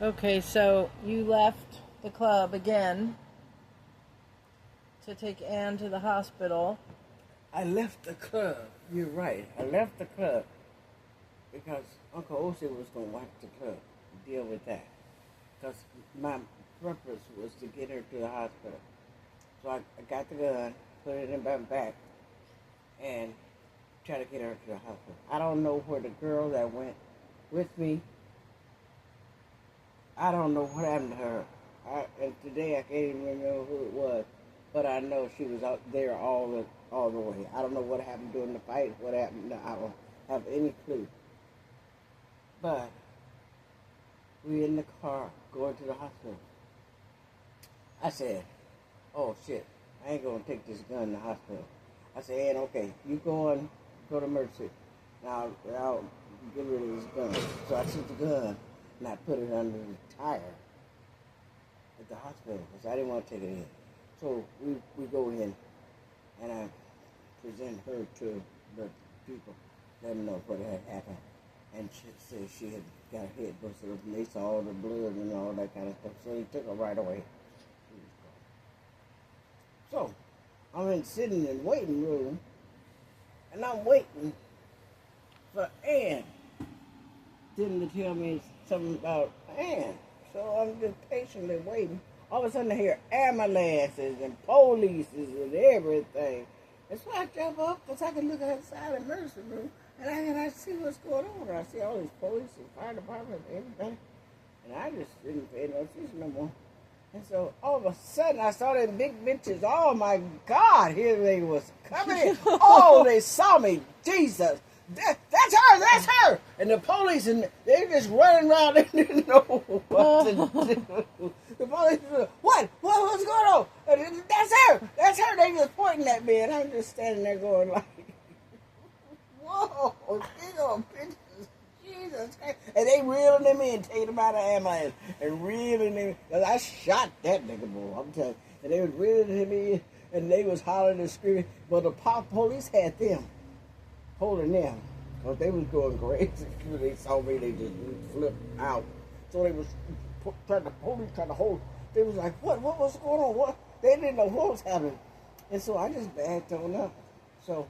Okay, so you left the club again to take Anne to the hospital. I left the club. You're right. I left the club because Uncle Osi was going to watch the club and deal with that. Because my purpose was to get her to the hospital. So I got the gun, put it in my back, and try to get her to the hospital. I don't know where the girl that went with me, I don't know what happened to her. And today I can't even remember who it was, but I know she was out there all the way. I don't know what happened during the fight, what happened. I don't have any clue. But we in the car going to the hospital. I said, "Oh shit, I ain't gonna take this gun to the hospital." I said, "Ann, okay, you go to Mercy. Now I'll get rid of this gun." So I took the gun and I put it under the tire at the hospital because I didn't want to take it in. So we go in and I present her to the people, let them know what had happened. And she said she had got her head busted up and they saw all the blood and all that kind of stuff. So they took her right away. So I'm sitting in the waiting room and I'm waiting for Ann. Didn't tell me something about Ann. So I'm just patiently waiting. All of a sudden I hear ambulances and police and everything. And so I jump up because I can look outside the emergency room and I see what's going on. I see all these police and fire department and everything. And I just didn't pay no attention no more. And so all of a sudden I saw them big bitches. Oh my God, here they was coming in. Oh, they saw me. Jesus. That's her, that's her. And the police, and they're just running around. They didn't know what to do. The police, what's going on? That's her. They just pointing at me, and I'm just standing there going like, whoa, big old bitches. Jesus Christ. And they reeling them in, taking them out of the ambulance, and reeling them in. Because I shot that nigga, boy, I'm telling you. And they was reeling him in, and they was hollering and screaming. But the police had them, holding them. Because they was going crazy. When they saw me, they just flipped out. So they was trying to hold. They was like, what was going on? What? They didn't know what was happening. And so I just backed on up. So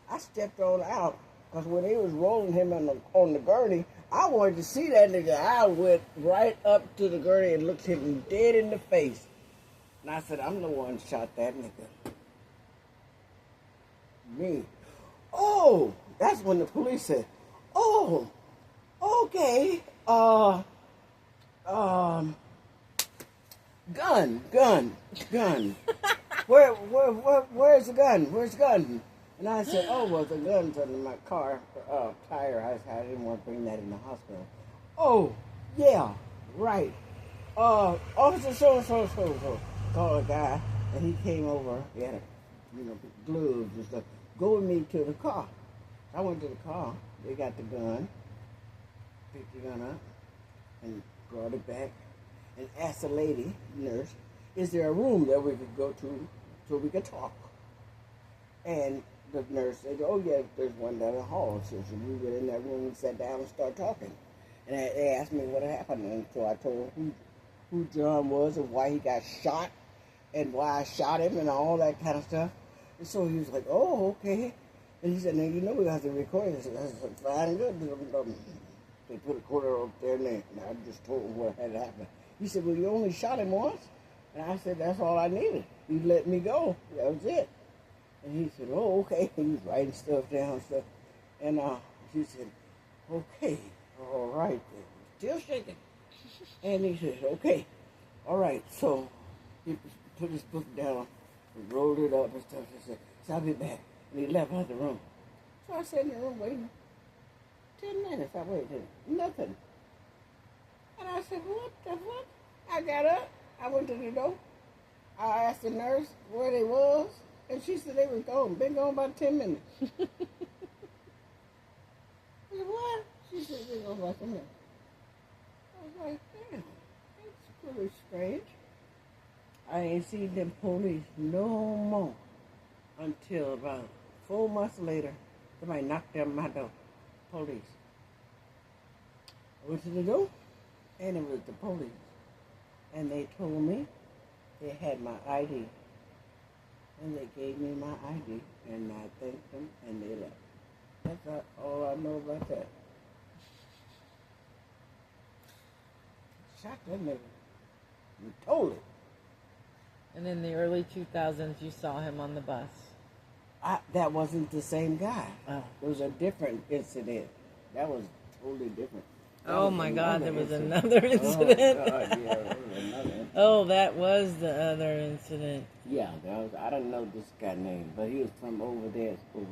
I stepped on out. Because when they was rolling him on the gurney, I wanted to see that nigga. I went right up to the gurney and looked him dead in the face. And I said, I'm the one who shot that nigga. Me. Oh, that's when the police said, oh, okay, gun. Where's the gun? Where's the gun? And I said, oh, well, the gun's under my car tire. I didn't want to bring that in the hospital. Oh, yeah, right. Officer so called a guy, and he came over. He had gloves and stuff. Go with me to the car. I went to the car. They got the gun, picked the gun up, and brought it back, and asked the lady, nurse, is there a room that we could go to so we could talk? And the nurse said, oh, yeah, there's one down the hall. So we went in that room and sat down and started talking. And they asked me what happened, and so I told them who John was and why he got shot and why I shot him and all that kind of stuff. And so he was like, oh, okay. And he said, now, you know we have to record this. I said, fine, good. They put a quarter up there, and I just told him what had happened. He said, well, you only shot him once? And I said, that's all I needed. You let me go. That was it. And he said, oh, okay. He was writing stuff down, stuff. And he said, okay, all right. Still shaking. And he said, okay, all right. So he put his book down and rolled it up and stuff. He said, so I'll be back. And he left out the room. So I sat in the room waiting. 10 minutes I waited. Nothing. And I said, what the fuck? I got up. I went to the door. I asked the nurse where they was. And she said they was gone. Been gone about 10 minutes. I said, what? She said they gone about 10 minutes. I was like, damn, that's pretty strange. I ain't seen them police no more until about 4 months later. Somebody knocked down my door. Police. I went to the door. And it was the police. And they told me they had my ID. And they gave me my ID. And I thanked them and they left. That's all I know about that. Shot that nigga. You told it. And in the early 2000s, you saw him on the bus. That wasn't the same guy. Oh. It was a different incident. That was totally different. Oh my God, there was another incident. Oh, God, yeah, there was another incident. Oh, that was the other incident. Yeah, I don't know this guy's name, but he was from over there, over